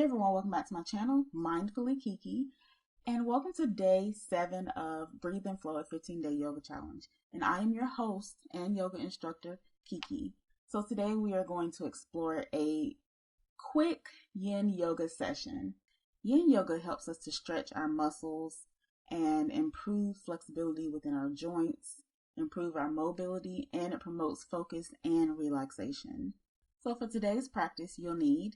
everyone, welcome back to my channel, Mindfully Kiki, and welcome to day 7 of Breathe and Flow, a 15-day yoga challenge. And I am your host and yoga instructor, Kiki. So today we are going to explore a quick Yin Yoga session. Yin Yoga helps us to stretch our muscles and improve flexibility within our joints, improve our mobility, and it promotes focus and relaxation. So for today's practice, you'll need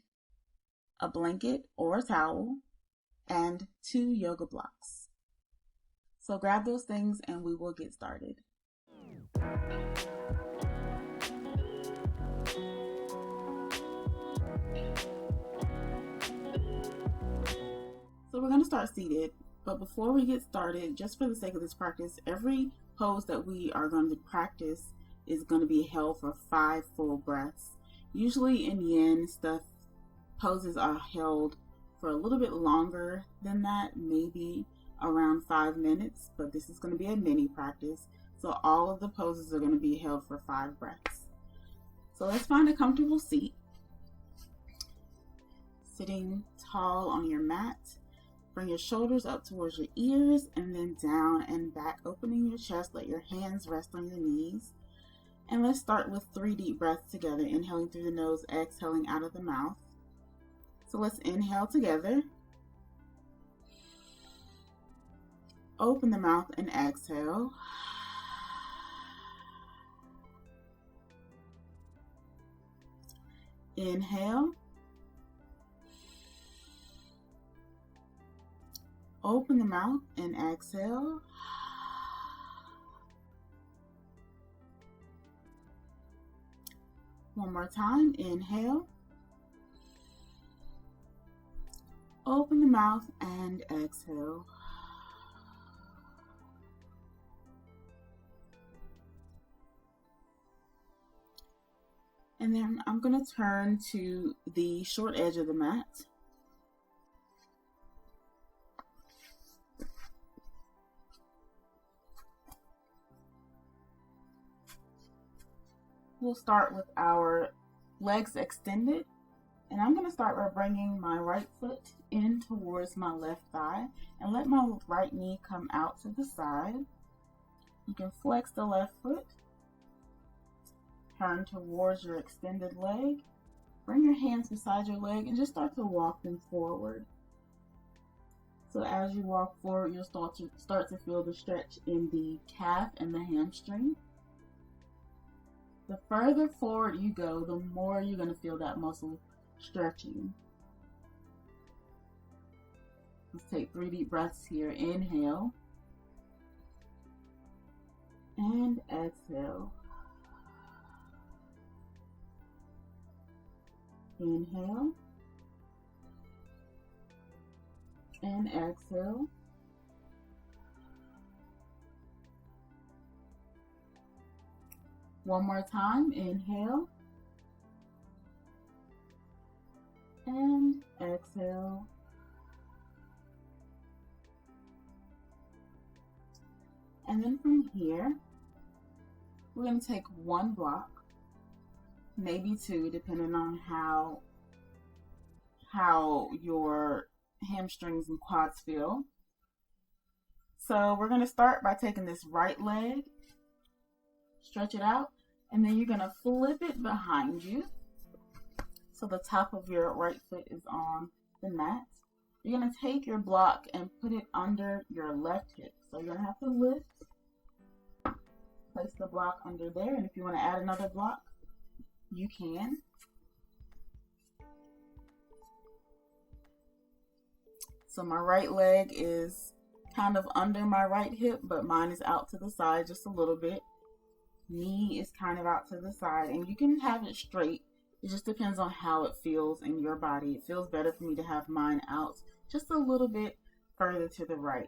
a blanket or a towel, and 2 yoga blocks. So grab those things and we will get started. So we're going to start seated, but before we get started, just for the sake of this practice, every pose that we are going to practice is going to be held for 5 full breaths. Usually in Yin stuff, poses are held for a little bit longer than that, maybe around 5 minutes, but this is going to be a mini practice, so all of the poses are going to be held for 5 breaths. So let's find a comfortable seat. Sitting tall on your mat, bring your shoulders up towards your ears and then down and back, opening your chest. Let your hands rest on your knees. And let's start with 3 deep breaths together, inhaling through the nose, exhaling out of the mouth. So let's inhale together. Open the mouth and exhale. Inhale. Open the mouth and exhale. One more time. Inhale. Open the mouth and exhale. And then I'm going to turn to the short edge of the mat. We'll start with our legs extended. And I'm going to start by bringing my right foot in towards my left thigh and let my right knee come out to the side. You can flex the left foot, turn towards your extended leg, bring your hands beside your leg and just start to walk them forward. So as you walk forward, you'll start to feel the stretch in the calf and the hamstring. The further forward you go, the more you're going to feel that muscle stretching. Let's take 3 deep breaths here. Inhale and exhale. Inhale and exhale. One more time. Inhale and exhale. And then from here, we're going to take 1 block, maybe 2, depending on how your hamstrings and quads feel. So we're going to start by taking this right leg, stretch it out, and then you're going to flip it behind you. So the top of your right foot is on the mat. You're going to take your block and put it under your left hip. So you're going to have to lift, place the block under there, and if you want to add another block, you can. So my right leg is kind of under my right hip, but mine is out to the side just a little bit. Knee is kind of out to the side, and you can have it straight. It just depends on how it feels in your body. It feels better for me to have mine out just a little bit further to the right.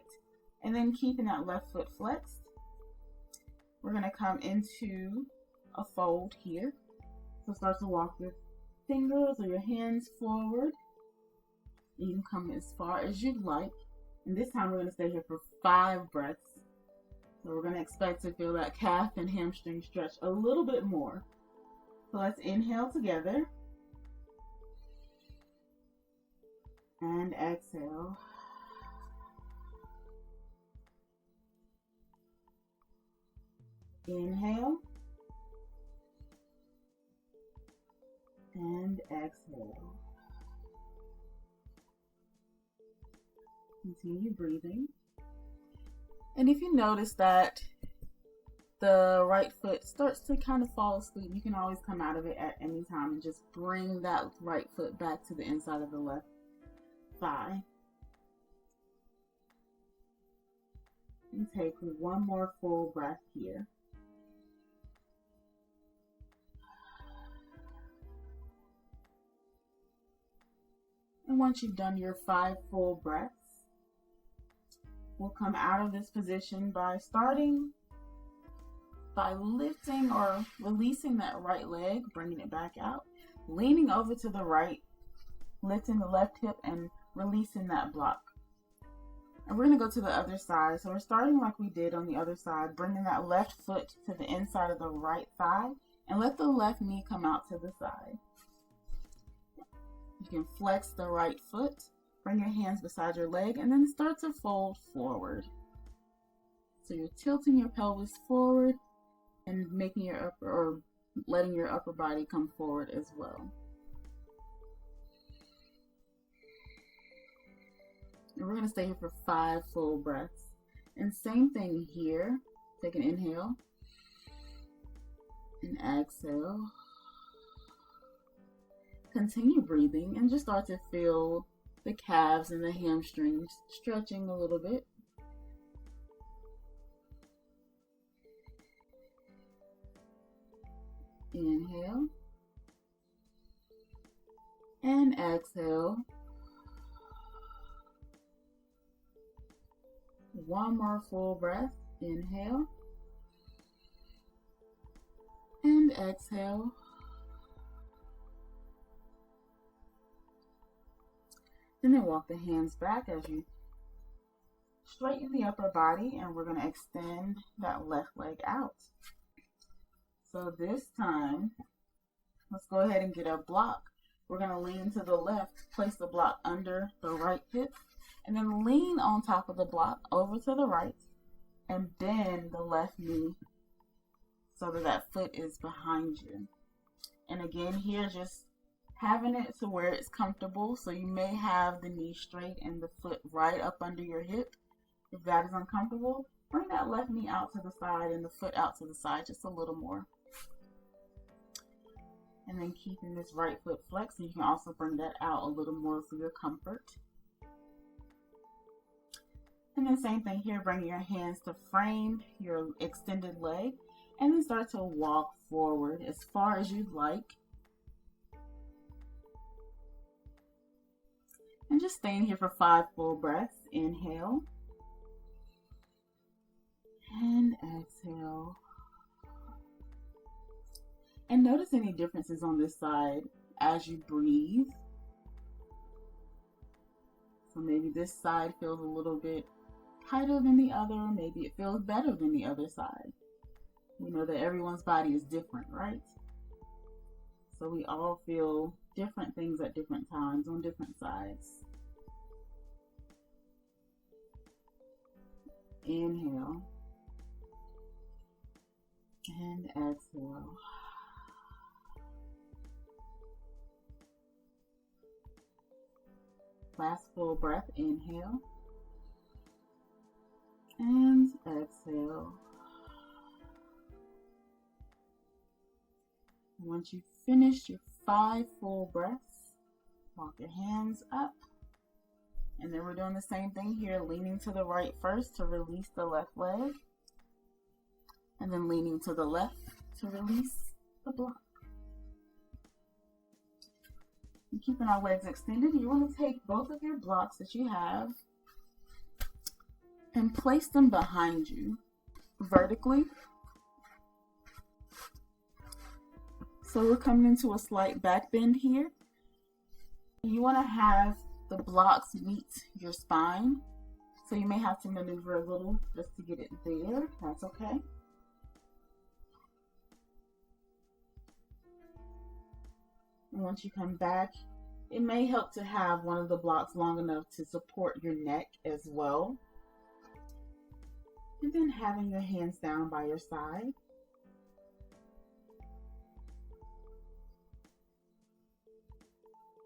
And then keeping that left foot flexed, we're going to come into a fold here. So start to walk your fingers or your hands forward. You can come as far as you'd like. And this time we're going to stay here for 5 breaths. So we're going to expect to feel that calf and hamstring stretch a little bit more. So let's inhale together. And exhale. Inhale. And exhale. Continue breathing. And if you notice that the right foot starts to kind of fall asleep, you can always come out of it at any time and just bring that right foot back to the inside of the left thigh. And take one more full breath here. And once you've done your 5 full breaths, we'll come out of this position by starting by lifting or releasing that right leg, bringing it back out, leaning over to the right, lifting the left hip and releasing that block. And we're going to go to the other side. So we're starting like we did on the other side, bringing that left foot to the inside of the right thigh and let the left knee come out to the side. You can flex the right foot, bring your hands beside your leg, and then start to fold forward. So you're tilting your pelvis forward and making your upper, or letting your upper body come forward as well. And we're going to stay here for 5 full breaths. And same thing here. Take an inhale and exhale. Continue breathing and just start to feel the calves and the hamstrings stretching a little bit. Inhale and exhale. One more full breath. Inhale and exhale. And then walk the hands back as you straighten the upper body, and we're going to extend that left leg out. So this time, let's go ahead and get our block. We're going to lean to the left, place the block under the right hip, and then lean on top of the block over to the right, and bend the left knee so that that foot is behind you. And again, here, just having it to where it's comfortable. So you may have the knee straight and the foot right up under your hip. If that is uncomfortable, bring that left knee out to the side and the foot out to the side just a little more. And then keeping this right foot flexed, you can also bring that out a little more for your comfort. And then same thing here, bring your hands to frame your extended leg and then start to walk forward as far as you'd like. And just staying here for 5 full breaths. Inhale and exhale. And notice any differences on this side as you breathe. So maybe this side feels a little bit tighter than the other. Maybe it feels better than the other side. You know that everyone's body is different, right? So we all feel different things at different times on different sides. Inhale and exhale. Last full breath. Inhale and exhale. Once you've finished your 5 full breaths, walk your hands up. And then we're doing the same thing here, leaning to the right first to release the left leg. And then leaning to the left to release the block. And keeping our legs extended, you want to take both of your blocks that you have and place them behind you vertically. So we're coming into a slight back bend here. You want to have the blocks meet your spine. So you may have to maneuver a little just to get it there. That's okay. And once you come back It may help to have one of the blocks long enough to support your neck as well. And then having your hands down by your side.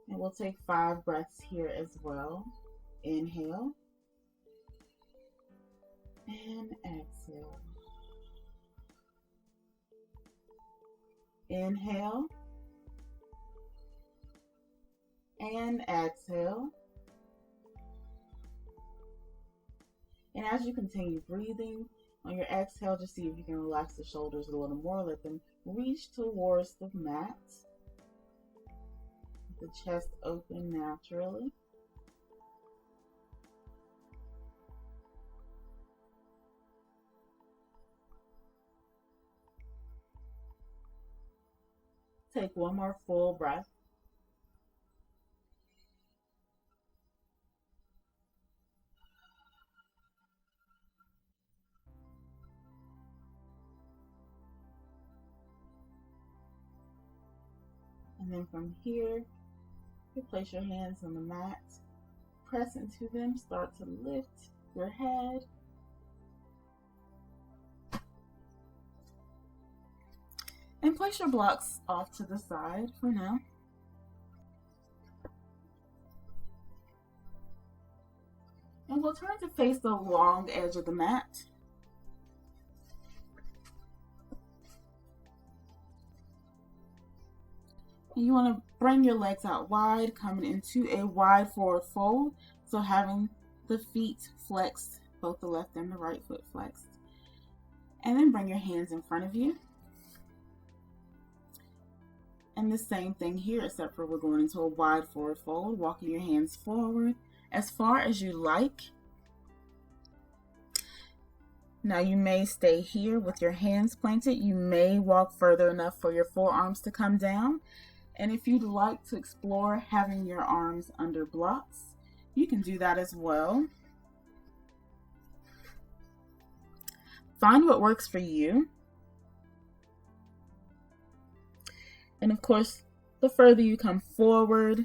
And we'll take 5 breaths here as well. Inhale. And exhale. Inhale. And exhale. And as you continue breathing, on your exhale, just see if you can relax the shoulders a little more. Let them reach towards the mat. The chest open naturally. Take one more full breath. And then from here, you place your hands on the mat, press into them, start to lift your head. And place your blocks off to the side for now. And we'll turn to face the long edge of the mat. And you want to bring your legs out wide, coming into a wide forward fold. So having the feet flexed, both the left and the right foot flexed. And then bring your hands in front of you. And the same thing here, except for we're going into a wide forward fold, walking your hands forward as far as you like. Now you may stay here with your hands planted. You may walk further enough for your forearms to come down. And if you'd like to explore having your arms under blocks, you can do that as well. Find what works for you. And of course, the further you come forward,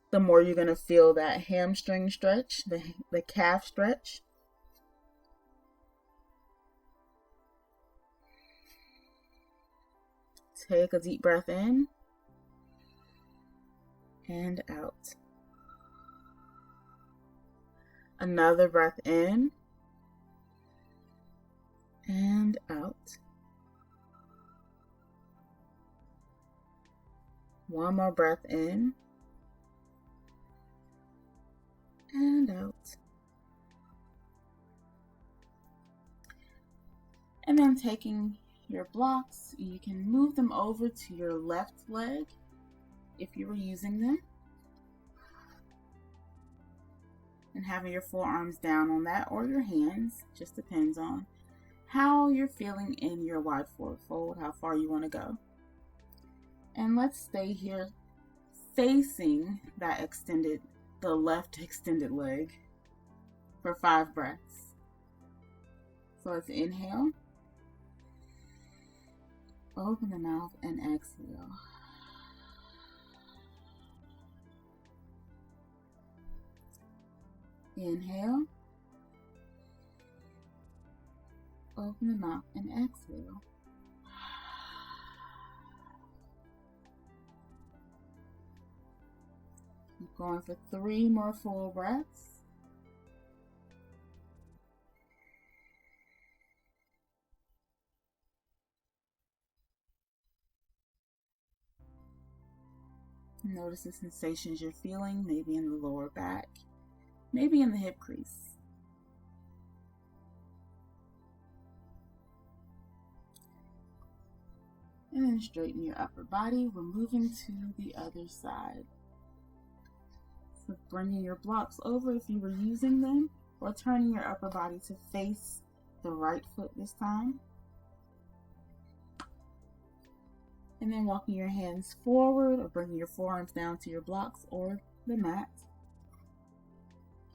the more you're going to feel that hamstring stretch, the calf stretch. Take a deep breath in and out. Another breath in and out. One more breath in and out. And then taking your blocks, you can move them over to your left leg if you were using them. And having your forearms down on that or your hands, just depends on how you're feeling in your wide forward fold, how far you want to go. And let's stay here facing that the left extended leg for 5 breaths. So let's inhale, open the mouth and exhale. Inhale, open the mouth and exhale. Keep going for 3 more full breaths. Notice the sensations you're feeling, maybe in the lower back, maybe in the hip crease. And then straighten your upper body. We're moving to the other side. So bringing your blocks over if you were using them, or turning your upper body to face the right foot this time. And then walking your hands forward or bringing your forearms down to your blocks or the mat.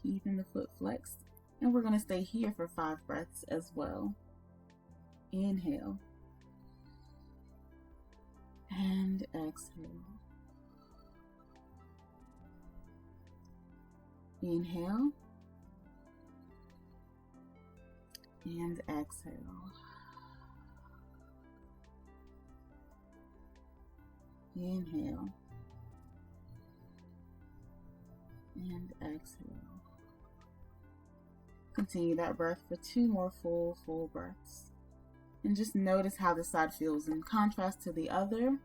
Keeping the foot flexed. And we're going to stay here for 5 breaths as well. Inhale. And exhale. Inhale and exhale. Inhale and exhale. Continue that breath for 2 more full breaths. And just notice how this side feels in contrast to the other.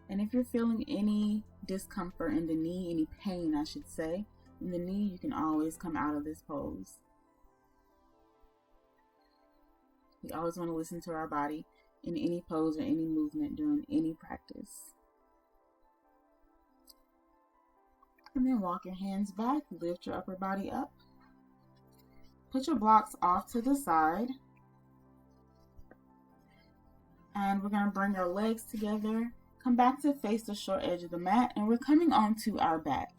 And if you're feeling any discomfort in the knee, any pain I should say, in the knee, you can always come out of this pose. We always want to listen to our body in any pose or any movement during any practice. And then walk your hands back, lift your upper body up. Put your blocks off to the side. And we're going to bring our legs together. Come back to face the short edge of the mat, and we're coming onto our back.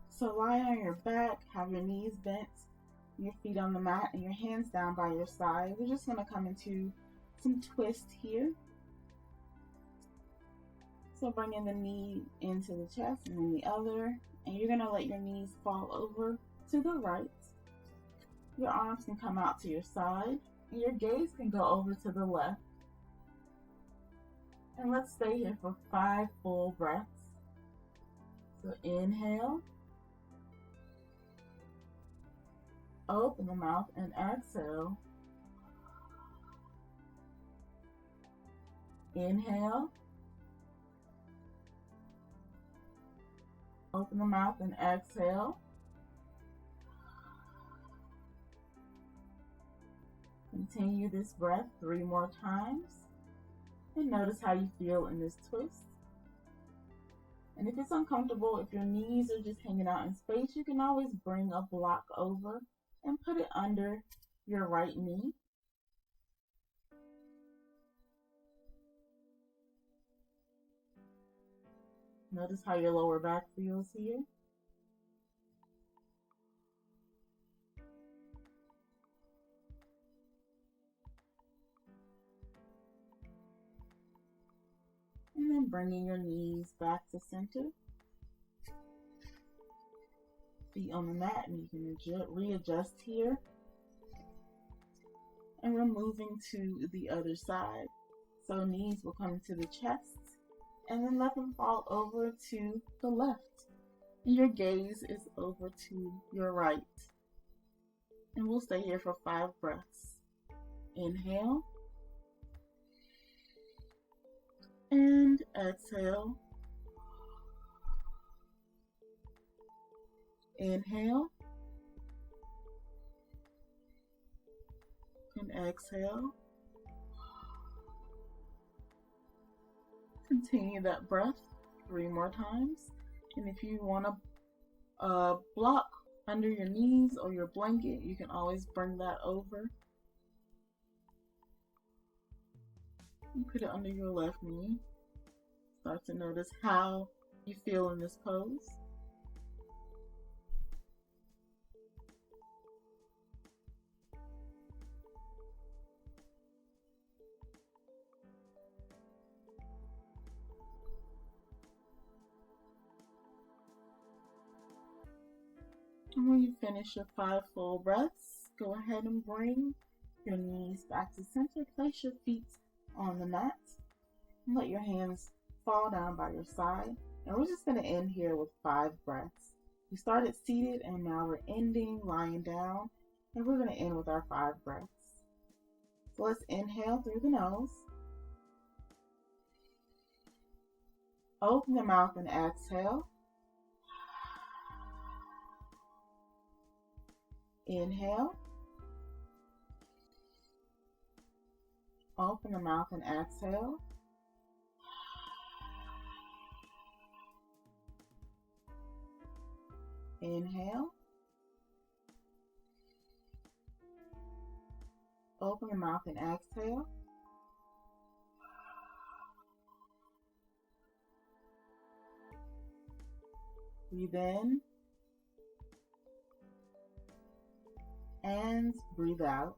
So lie on your back, have your knees bent, your feet on the mat, and your hands down by your side. We're just going to come into some twist here. So bringing the knee into the chest and then the other, and you're going to let your knees fall over to the right. Your arms can come out to your side, and your gaze can go over to the left. And let's stay here for 5 full breaths. So inhale, open the mouth and exhale. Inhale, open the mouth and exhale. Continue this breath 3 more times. And notice how you feel in this twist. And if it's uncomfortable, if your knees are just hanging out in space, you can always bring a block over and put it under your right knee. Notice how your lower back feels here. And then bringing your knees back to center. Feet on the mat, and you can readjust here. And we're moving to the other side. So knees will come to the chest, and then let them fall over to the left. And your gaze is over to your right. And we'll stay here for 5 breaths. Inhale. And exhale. Inhale. And exhale. Continue that breath 3 more times. And if you want to block under your knees or your blanket, you can always bring that over. And put it under your left knee. Start to notice how you feel in this pose. And when you finish your 5 full breaths, go ahead and bring your knees back to center. Place your feet on the mat and let your hands fall down by your side. And we're just going to end here with 5 breaths. We started seated and now we're ending lying down, and we're going to end with our 5 breaths. So let's inhale through the nose. Open the mouth and exhale. Inhale. Open the mouth and exhale. Inhale. Open the mouth and exhale. Breathe in. And breathe out.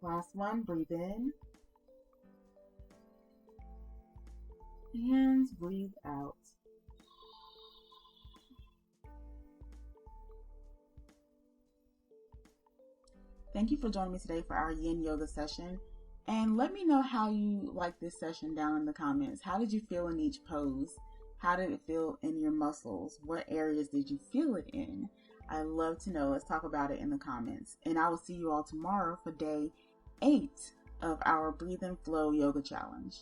Last one, breathe in and breathe out. Thank you for joining me today for our Yin Yoga session. And let me know how you like this session down in the comments. How did you feel in each pose? How did it feel in your muscles? What areas did you feel it in? I love to know. Let's talk about it in the comments. And I will see you all tomorrow for day 8 of our Breathe and Flow Yoga Challenge.